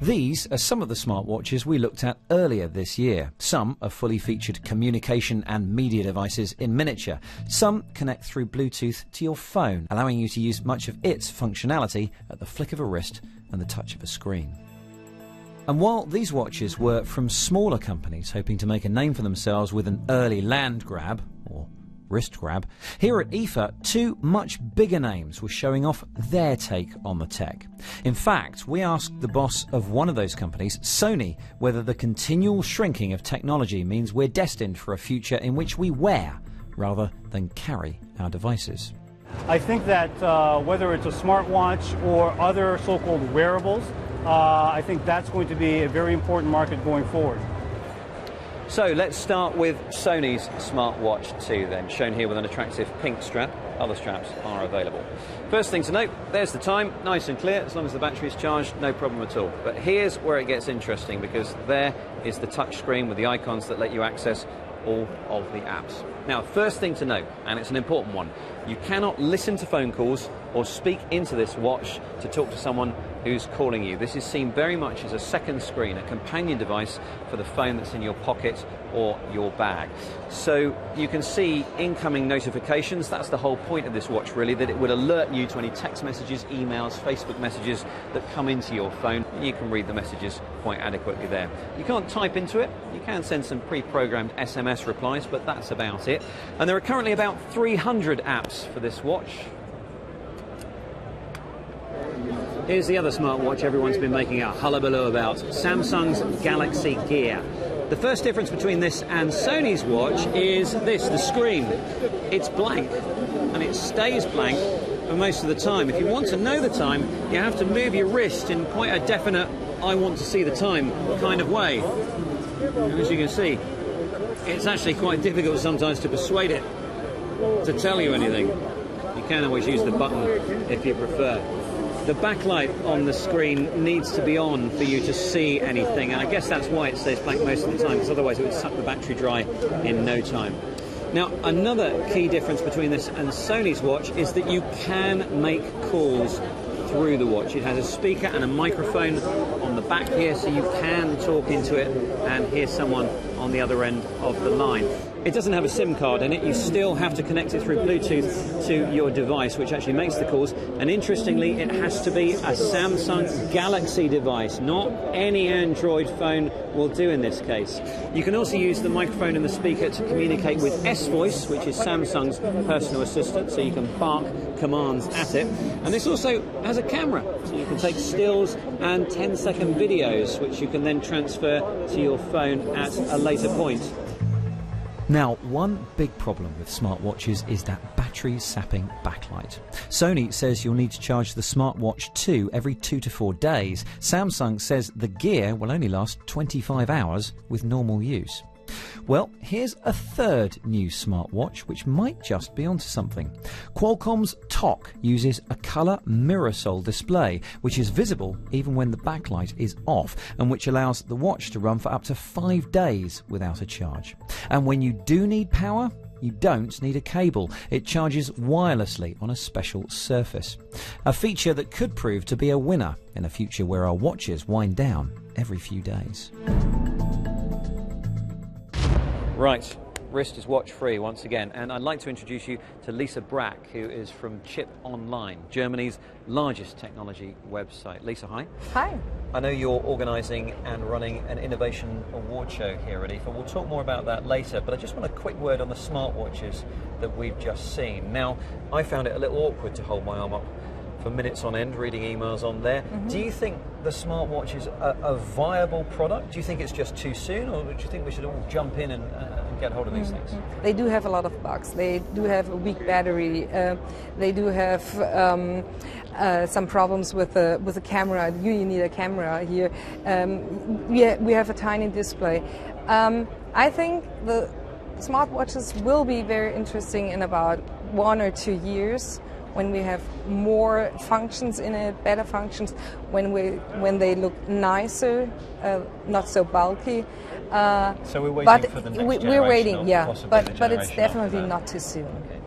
These are some of the smartwatches we looked at earlier this year. Some are fully featured communication and media devices in miniature. Some connect through Bluetooth to your phone, allowing you to use much of its functionality at the flick of a wrist and the touch of a screen. And while these watches were from smaller companies hoping to make a name for themselves with an early land grab, or wrist grab, here at IFA, two much bigger names were showing off their take on the tech. In fact, we asked the boss of one of those companies, Sony, whether the continual shrinking of technology means we're destined for a future in which we wear rather than carry our devices. I think that whether it's a smartwatch or other so-called wearables, I think that's going to be a very important market going forward. So let's start with Sony's smartwatch 2 then, shown here with an attractive pink strap. Other straps are available. First thing to note, there's the time, nice and clear. As long as the battery is charged, no problem at all. But here's where it gets interesting, because there is the touch screen with the icons that let you access all of the apps. Now, first thing to note, and it's an important one, you cannot listen to phone calls or speak into this watch to talk to someone who's calling you. This is seen very much as a second screen, a companion device for the phone that's in your pocket or your bag. So you can see incoming notifications. That's the whole point of this watch, really, that it would alert you to any text messages, emails, Facebook messages that come into your phone. You can read the messages quite adequately there. You can't type into it. You can send some pre-programmed SMS replies, but that's about it. And there are currently about 300 apps for this watch. Here's the other smartwatch everyone's been making a hullabaloo about, Samsung's Galaxy Gear. The first difference between this and Sony's watch is this, the screen. It's blank, and it stays blank for most of the time. If you want to know the time, you have to move your wrist in quite a definite, I want to see the time kind of way. And as you can see, it's actually quite difficult sometimes to persuade it to tell you anything. You can always use the button if you prefer. The backlight on the screen needs to be on for you to see anything, and I guess that's why it stays blank most of the time, because otherwise it would suck the battery dry in no time. Now, another key difference between this and Sony's watch is that you can make calls through the watch. It has a speaker and a microphone on the back here, so you can talk into it and hear someone on the other end of the line. It doesn't have a SIM card in it. You still have to connect it through Bluetooth to your device, which actually makes the calls. And interestingly, it has to be a Samsung Galaxy device. Not any Android phone will do in this case. You can also use the microphone and the speaker to communicate with S-Voice, which is Samsung's personal assistant, so you can bark commands at it. And this also has a camera, so you can take stills and 10-second videos, which you can then transfer to your phone at a later point. Now, one big problem with smartwatches is that battery-sapping backlight. Sony says you'll need to charge the smartwatch 2 every 2 to 4 days. Samsung says the Gear will only last 25 hours with normal use. Well, here's a third new smartwatch which might just be onto something. Qualcomm's TOC uses a colour mirror-sol display, which is visible even when the backlight is off, and which allows the watch to run for up to 5 days without a charge. And when you do need power, you don't need a cable. It charges wirelessly on a special surface. A feature that could prove to be a winner in a future where our watches wind down every few days. Right, wrist is watch free once again, and I'd like to introduce you to Lisa Brack, who is from Chip Online, Germany's largest technology website. Lisa, hi. Hi. I know you're organising and running an innovation award show here at IFA. We'll talk more about that later, but I just want a quick word on the smartwatches that we've just seen. Now, I found it a little awkward to hold my arm up for minutes on end, reading emails on there. Do you think the smartwatch is a viable product? Do you think it's just too soon, or do you think we should all jump in and get hold of these things? They do have a lot of bugs. They do have a weak battery. They do have some problems with the camera. You need a camera here. We have a tiny display. I think the smartwatches will be very interesting in about 1 or 2 years, when we have more functions in it, better functions, when they look nicer, not so bulky. So we're waiting for the next generation, we're waiting, yeah, possibly the but it's generation after definitely that. not too soon. Okay.